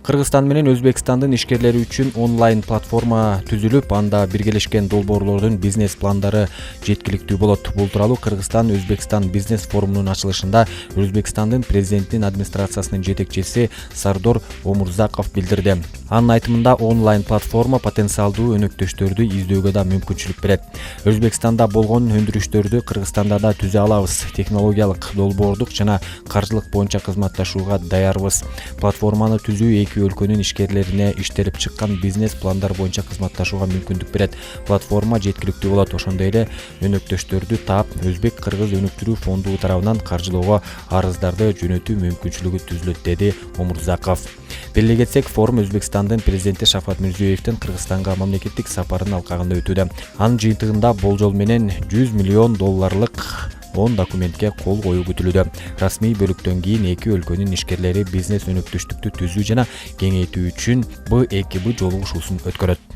Кыргызстан менен Өзбекстандын ишкерлери үчүн онлайн платформа түзүлүп, анда биргелешкен долбоорлордун бизнес пландары жеткиликтүү болот. Бул тууралуу Кыргызстан Өзбекстан бизнес форумунун ачылышында Өзбекстандын президентинин администрациясынын жетекчиси Сардор Омурзаков билдирди. Анын айтымында онлайн платформа потенциалдуу өнөктөштөрдү издөөгө да мүмкүнчүлүк берет. Өзбекстанда болгон өндүрүштөрдү Кыргызстанда да түзө алабыз. Технологиялык, долбоордук жана каржылык боюнча кызматташууга даярбыз. Платформаны түзүү эки өлкөнүн ишкерлерине иштелип чыккан бизнес пландар боюнча кызматташууга мүмкүндүк берет. Платформа жеткиликтүү болот. Ошондой эле өнөктөштөрдү таап, Өзбек-Кыргыз өнүктүрүү фонду тарабынан каржылоого арыздарды жөнөтүү мүмкүнчүлүгү түзүлөт, деди Омурзаков. Белгилей кетсек, форум Өзбекстандын президенти Шавкат Мирзиёевдин Кыргызстанга мамлекеттик сапарынын алкагында өтүүдө. Анын жыйынтыгында болжол менен $100 миллион 10 документке кол коюу күтүлүүдө. Расмий бөлүктөн кийин эки өлкөнүн ишкерлери бизнес өнөктөштүктү түзүү жана кеңейтүү үчүн Б2Б жолугушуусун өткөрөт.